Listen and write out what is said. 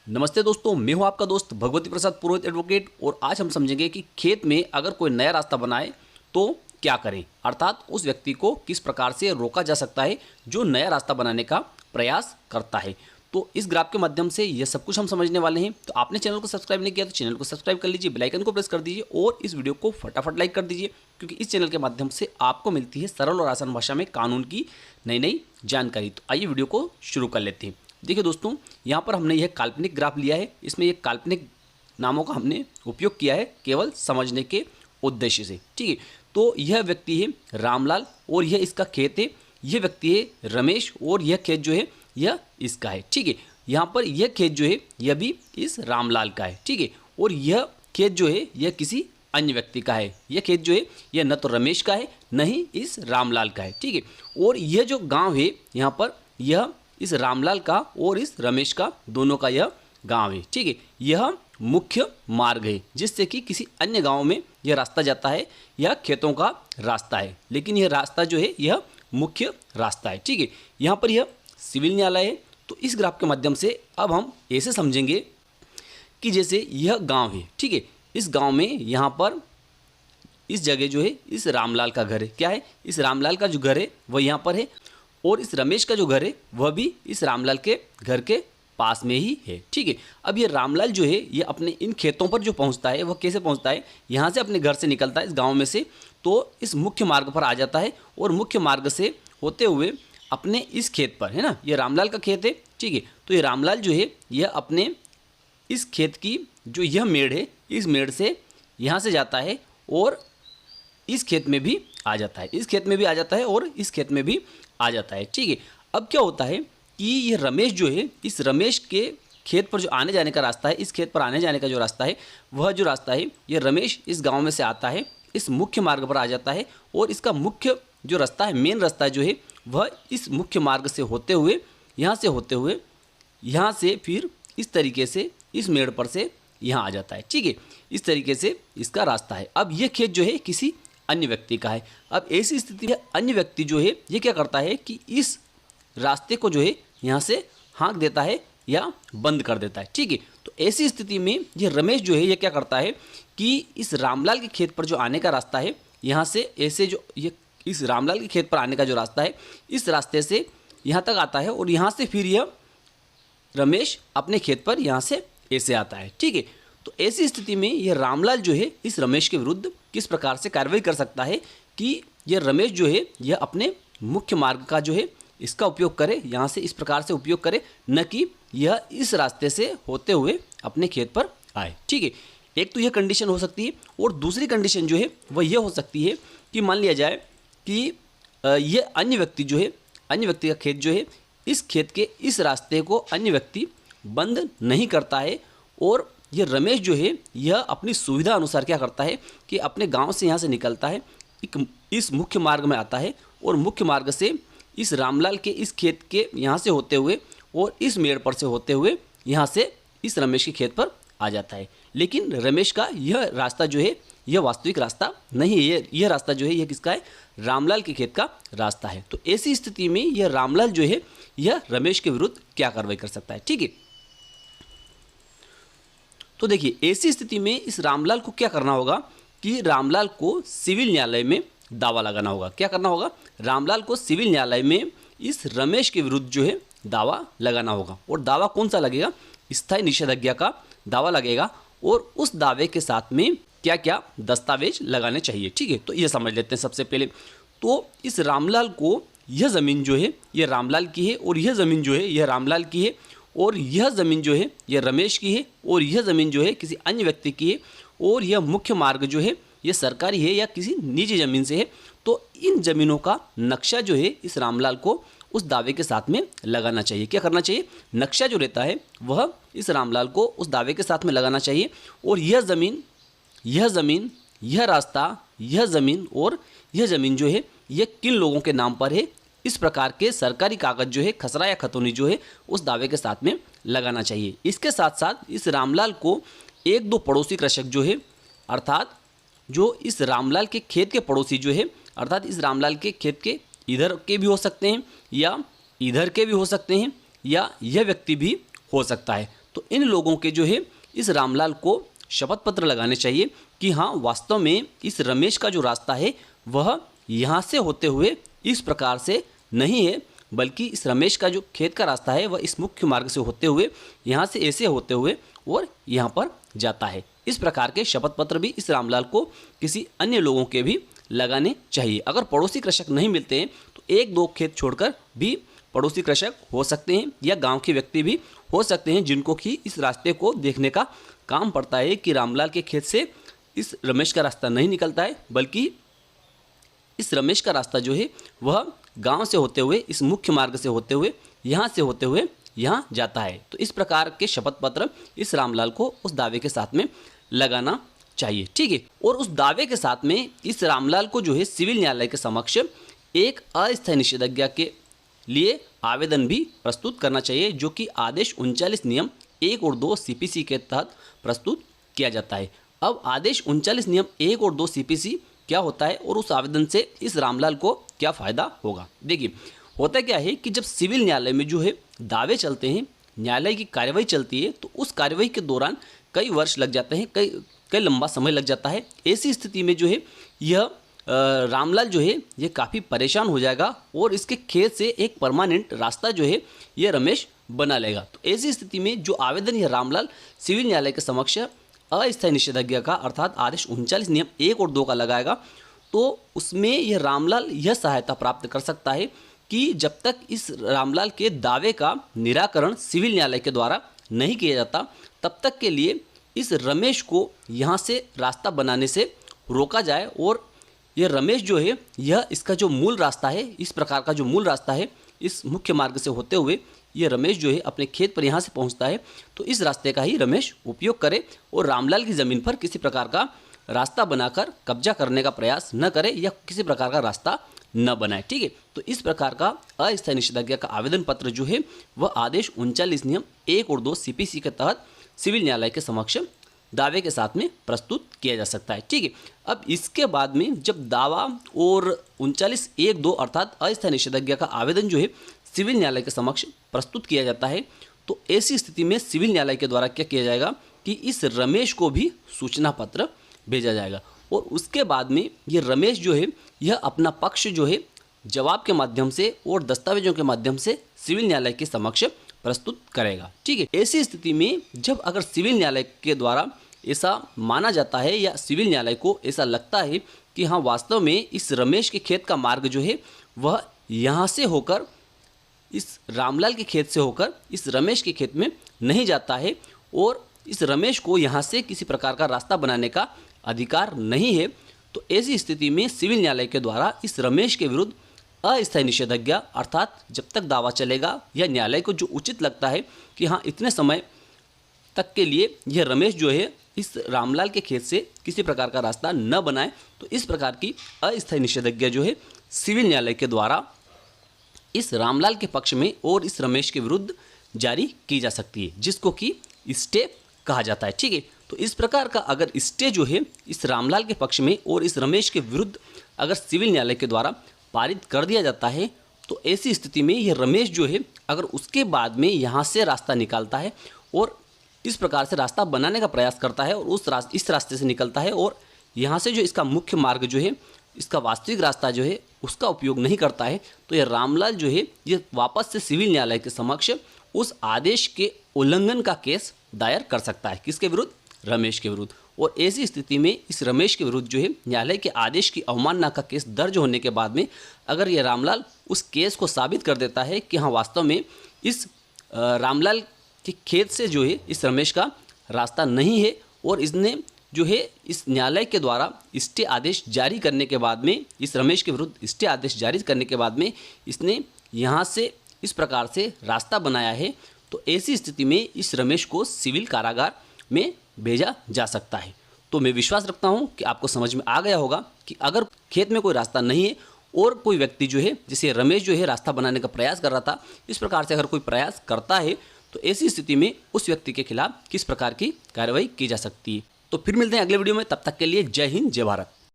नमस्ते दोस्तों, मैं हूं आपका दोस्त भगवती प्रसाद पुरोहित एडवोकेट। और आज हम समझेंगे कि खेत में अगर कोई नया रास्ता बनाए तो क्या करें, अर्थात उस व्यक्ति को किस प्रकार से रोका जा सकता है जो नया रास्ता बनाने का प्रयास करता है। तो इस ग्राफ के माध्यम से यह सब कुछ हम समझने वाले हैं। तो आपने चैनल को सब्सक्राइब नहीं किया तो चैनल को सब्सक्राइब कर लीजिए, बेल आइकन को प्रेस कर दीजिए और इस वीडियो को फटाफट लाइक कर दीजिए, क्योंकि इस चैनल के माध्यम से आपको मिलती है सरल और आसान भाषा में कानून की नई नई जानकारी। तो आइए वीडियो को शुरू कर लेते हैं। देखिए दोस्तों, यहाँ पर हमने यह काल्पनिक ग्राफ लिया है। इसमें यह काल्पनिक नामों का हमने उपयोग किया है केवल समझने के उद्देश्य से, ठीक है। तो यह व्यक्ति है रामलाल और यह इसका खेत है। यह व्यक्ति है रमेश और यह खेत जो है यह इसका है, ठीक है। यहाँ पर यह खेत जो है यह भी इस रामलाल का है, ठीक है। और यह खेत जो है यह किसी अन्य व्यक्ति का है। यह खेत जो है यह न तो रमेश का है न ही इस रामलाल का है, ठीक है। और यह जो गांव है यहाँ पर यह इस रामलाल का और इस रमेश का दोनों का यह गांव है, ठीक है। यह मुख्य मार्ग है जिससे कि किसी अन्य गांव में यह रास्ता जाता है। यह खेतों का रास्ता है, लेकिन यह रास्ता जो है यह मुख्य रास्ता है, ठीक है। यहाँ पर यह सिविल न्यायालय है। तो इस ग्राफ के माध्यम से अब हम ऐसे समझेंगे कि जैसे यह गांव है, ठीक है। इस गांव में यहाँ पर इस जगह जो है इस रामलाल का घर है। क्या है? इस रामलाल का जो घर है वह यहाँ पर है और इस रमेश का जो घर है वह भी इस रामलाल के घर के पास में ही है, ठीक है। अब ये रामलाल जो है ये अपने इन खेतों पर जो पहुंचता है वह कैसे पहुंचता है? यहाँ से अपने घर से निकलता है इस गांव में से, तो इस मुख्य मार्ग पर आ जाता है और मुख्य मार्ग से होते हुए अपने इस खेत पर, है ना, ये रामलाल का खेत है, ठीक है। तो ये रामलाल जो है यह अपने इस खेत की जो यह मेड़ है इस मेड़ से यहाँ से जाता है और इस खेत में भी आ जाता है, इस खेत में भी आ जाता है और इस खेत में भी आ जाता है, ठीक है। अब क्या होता है कि ये रमेश जो है इस रमेश के खेत पर जो आने जाने का रास्ता है, इस खेत पर आने जाने का जो रास्ता है वह जो रास्ता है ये रमेश इस गांव में से आता है, इस मुख्य मार्ग पर आ जाता है और इसका मुख्य जो रास्ता है, मेन रास्ता जो है वह इस मुख्य मार्ग से होते हुए यहाँ से होते हुए यहाँ से फिर इस तरीके से इस मेड़ पर से यहाँ आ जाता है, ठीक है। इस तरीके से इसका रास्ता है। अब ये खेत जो है किसी अन्य व्यक्ति का है। अब ऐसी स्थिति में अन्य व्यक्ति जो है ये क्या करता है कि इस रास्ते को जो है यहाँ से हाँक देता है या बंद कर देता है, ठीक है। तो ऐसी स्थिति में ये रमेश जो है ये क्या करता है कि इस रामलाल के खेत पर जो आने का रास्ता है यहाँ से ऐसे जो ये इस रामलाल के खेत पर आने का जो रास्ता है इस रास्ते से यहाँ तक आता है और यहाँ से फिर यह रमेश अपने खेत पर यहाँ से ऐसे आता है, ठीक है। तो ऐसी स्थिति में यह रामलाल जो है इस रमेश के विरुद्ध किस प्रकार से कार्रवाई कर सकता है कि यह रमेश जो है यह अपने मुख्य मार्ग का जो है इसका उपयोग करे, यहाँ से इस प्रकार से उपयोग करे, न कि यह इस रास्ते से होते हुए अपने खेत पर आए, ठीक है। एक तो यह कंडीशन हो सकती है और दूसरी कंडीशन जो है वह यह हो सकती है कि मान लिया जाए कि यह अन्य व्यक्ति जो है, अन्य व्यक्ति का खेत जो है इस खेत के इस रास्ते को अन्य व्यक्ति बंद नहीं करता है और यह रमेश जो है यह अपनी सुविधा अनुसार क्या करता है कि अपने गांव से यहाँ से निकलता है, इस मुख्य मार्ग में आता है और मुख्य मार्ग से इस रामलाल के इस खेत के यहाँ से होते हुए और इस मेड़ पर से होते हुए यहाँ से इस रमेश के खेत पर आ जाता है। लेकिन रमेश का यह रास्ता जो है यह वास्तविक रास्ता नहीं है, यह रास्ता जो है यह किसका है? रामलाल के खेत का रास्ता है। तो ऐसी स्थिति में यह रामलाल जो है यह रमेश के विरुद्ध क्या कार्रवाई कर सकता है, ठीक है। तो देखिए ऐसी स्थिति में इस रामलाल को क्या करना होगा कि रामलाल को सिविल न्यायालय में दावा लगाना होगा। क्या करना होगा? रामलाल को सिविल न्यायालय में इस रमेश के विरुद्ध जो है दावा लगाना होगा। और दावा कौन सा लगेगा? स्थायी निषेधाज्ञा का दावा लगेगा और उस दावे के साथ में क्या क्या दस्तावेज लगाने चाहिए, ठीक है। तो ये समझ लेते हैं सबसे पहले। तो इस रामलाल को यह ज़मीन जो है यह रामलाल की है और यह ज़मीन जो है यह रामलाल की है और यह ज़मीन जो है यह रमेश की है और यह ज़मीन जो है किसी अन्य व्यक्ति की है और यह मुख्य मार्ग जो है यह सरकारी है या किसी निजी ज़मीन से है। तो इन ज़मीनों का नक्शा जो है इस रामलाल को उस दावे के साथ में लगाना चाहिए। क्या करना चाहिए? नक्शा जो रहता है वह इस रामलाल को उस दावे के साथ में लगाना चाहिए और यह ज़मीन, यह रास्ता, यह ज़मीन और यह ज़मीन जो है यह किन लोगों के नाम पर है, इस प्रकार के सरकारी कागज जो है खसरा या खतौनी जो है उस दावे के साथ में लगाना चाहिए। इसके साथ साथ इस रामलाल को एक दो पड़ोसी कृषक जो है, अर्थात जो इस रामलाल के खेत के पड़ोसी जो है, अर्थात इस रामलाल के खेत के इधर के भी हो सकते हैं या इधर के भी हो सकते हैं या यह व्यक्ति भी हो सकता है। तो इन लोगों के जो है इस रामलाल को शपथ पत्र लगाने चाहिए कि हाँ वास्तव में इस रमेश का जो रास्ता है वह यहाँ से होते हुए इस प्रकार से नहीं है, बल्कि इस रमेश का जो खेत का रास्ता है वह इस मुख्य मार्ग से होते हुए यहाँ से ऐसे होते हुए और यहाँ पर जाता है। इस प्रकार के शपथ पत्र भी इस रामलाल को किसी अन्य लोगों के भी लगाने चाहिए। अगर पड़ोसी कृषक नहीं मिलते हैं तो एक दो खेत छोड़कर भी पड़ोसी कृषक हो सकते हैं या गांव के व्यक्ति भी हो सकते हैं जिनको कि इस रास्ते को देखने का काम पड़ता है कि रामलाल के खेत से इस रमेश का रास्ता नहीं निकलता है, बल्कि इस रमेश का रास्ता जो है वह गांव से होते हुए इस मुख्य मार्ग से होते हुए यहाँ से होते हुए यहाँ जाता है। तो इस प्रकार के शपथ पत्र इस रामलाल को उस दावे के साथ में लगाना चाहिए, ठीक है। और उस दावे के साथ में इस रामलाल को जो है सिविल न्यायालय के समक्ष एक अस्थायी निषेधाज्ञा के लिए आवेदन भी प्रस्तुत करना चाहिए, जो कि आदेश 39 नियम 1 और 2 CPC के तहत प्रस्तुत किया जाता है। अब आदेश 39 नियम 1 और 2 CPC क्या होता है और उस आवेदन से इस रामलाल को क्या फ़ायदा होगा। देखिए होता क्या है कि जब सिविल न्यायालय में जो है दावे चलते हैं, न्यायालय की कार्यवाही चलती है, तो उस कार्यवाही के दौरान कई वर्ष लग जाते हैं, कई लंबा समय लग जाता है। ऐसी स्थिति में जो है यह रामलाल जो है ये काफ़ी परेशान हो जाएगा और इसके खेत से एक परमानेंट रास्ता जो है ये रमेश बना लेगा। तो ऐसी स्थिति में जो आवेदन यह रामलाल सिविल न्यायालय के समक्ष अस्थायी निषेधाज्ञा का अर्थात आदेश 39 नियम 1 और 2 का लगाएगा, तो उसमें यह रामलाल यह सहायता प्राप्त कर सकता है कि जब तक इस रामलाल के दावे का निराकरण सिविल न्यायालय के द्वारा नहीं किया जाता तब तक के लिए इस रमेश को यहाँ से रास्ता बनाने से रोका जाए और यह रमेश जो है यह इसका जो मूल रास्ता है, इस प्रकार का जो मूल रास्ता है इस मुख्य मार्ग से होते हुए ये रमेश जो है अपने खेत पर यहाँ से पहुँचता है, तो इस रास्ते का ही रमेश उपयोग करे और रामलाल की ज़मीन पर किसी प्रकार का रास्ता बनाकर कब्जा करने का प्रयास न करे या किसी प्रकार का रास्ता न बनाए, ठीक है। तो इस प्रकार का अस्थायी निषेधाज्ञा का आवेदन पत्र जो है वह आदेश 39 नियम 1 और 2 CPC के तहत सिविल न्यायालय के समक्ष दावे के साथ में प्रस्तुत किया जा सकता है, ठीक है। अब इसके बाद में जब दावा और 39(1)(2 अर्थात अस्थायी निषेधाज्ञा का आवेदन जो है सिविल न्यायालय के समक्ष प्रस्तुत किया जाता है, तो ऐसी स्थिति में सिविल न्यायालय के द्वारा क्या किया जाएगा कि इस रमेश को भी सूचना पत्र भेजा जाएगा और उसके बाद में ये रमेश जो है यह अपना पक्ष जो है जवाब के माध्यम से और दस्तावेजों के माध्यम से सिविल न्यायालय के समक्ष प्रस्तुत करेगा, ठीक है। ऐसी स्थिति में जब अगर सिविल न्यायालय के द्वारा ऐसा माना जाता है या सिविल न्यायालय को ऐसा लगता है कि हाँ वास्तव में इस रमेश के खेत का मार्ग जो है वह यहाँ से होकर इस रामलाल के खेत से होकर इस रमेश के खेत में नहीं जाता है और इस रमेश को यहाँ से किसी प्रकार का रास्ता बनाने का अधिकार नहीं है, तो ऐसी स्थिति में सिविल न्यायालय के द्वारा इस रमेश के विरुद्ध अस्थायी निषेधाज्ञा अर्थात जब तक दावा चलेगा या न्यायालय को जो उचित लगता है कि हाँ इतने समय तक के लिए यह रमेश जो है इस रामलाल के खेत से किसी प्रकार का रास्ता न बनाए, तो इस प्रकार की अस्थायी निषेधाज्ञा जो है सिविल न्यायालय के द्वारा इस रामलाल के पक्ष में और इस रमेश के विरुद्ध जारी की जा सकती है, जिसको कि स्टे कहा जाता है, ठीक है। तो इस प्रकार का अगर स्टे जो है इस रामलाल के पक्ष में और इस रमेश के विरुद्ध अगर सिविल न्यायालय के द्वारा पारित कर दिया जाता है, तो ऐसी स्थिति में यह रमेश जो है अगर उसके बाद में यहाँ से रास्ता निकालता है और इस प्रकार से रास्ता बनाने का प्रयास करता है और इस रास्ते से निकलता है और यहाँ से जो इसका मुख्य मार्ग जो है इसका वास्तविक रास्ता जो है उसका उपयोग नहीं करता है, तो यह रामलाल जो है ये वापस से सिविल न्यायालय के समक्ष उस आदेश के उल्लंघन का केस दायर कर सकता है। किसके विरुद्ध? रमेश के विरुद्ध। और ऐसी स्थिति में इस रमेश के विरुद्ध जो है न्यायालय के आदेश की अवमानना का केस दर्ज होने के बाद में अगर ये रामलाल उस केस को साबित कर देता है कि हाँ वास्तव में इस रामलाल के खेत से जो है इस रमेश का रास्ता नहीं है और इसने जो है इस न्यायालय के द्वारा स्टे आदेश जारी करने के बाद में इस रमेश के विरुद्ध स्टे आदेश जारी करने के बाद में इसने यहाँ से इस प्रकार से रास्ता बनाया है, तो ऐसी स्थिति में इस रमेश को सिविल कारागार में भेजा जा सकता है। तो मैं विश्वास रखता हूँ कि आपको समझ में आ गया होगा कि अगर खेत में कोई रास्ता नहीं है और कोई व्यक्ति जो है जैसे रमेश जो है रास्ता बनाने का प्रयास कर रहा था, इस प्रकार से अगर कोई प्रयास करता है तो ऐसी स्थिति में उस व्यक्ति के खिलाफ किस प्रकार की कार्रवाई की जा सकती है। तो फिर मिलते हैं अगले वीडियो में, तब तक के लिए जय हिंद जय भारत।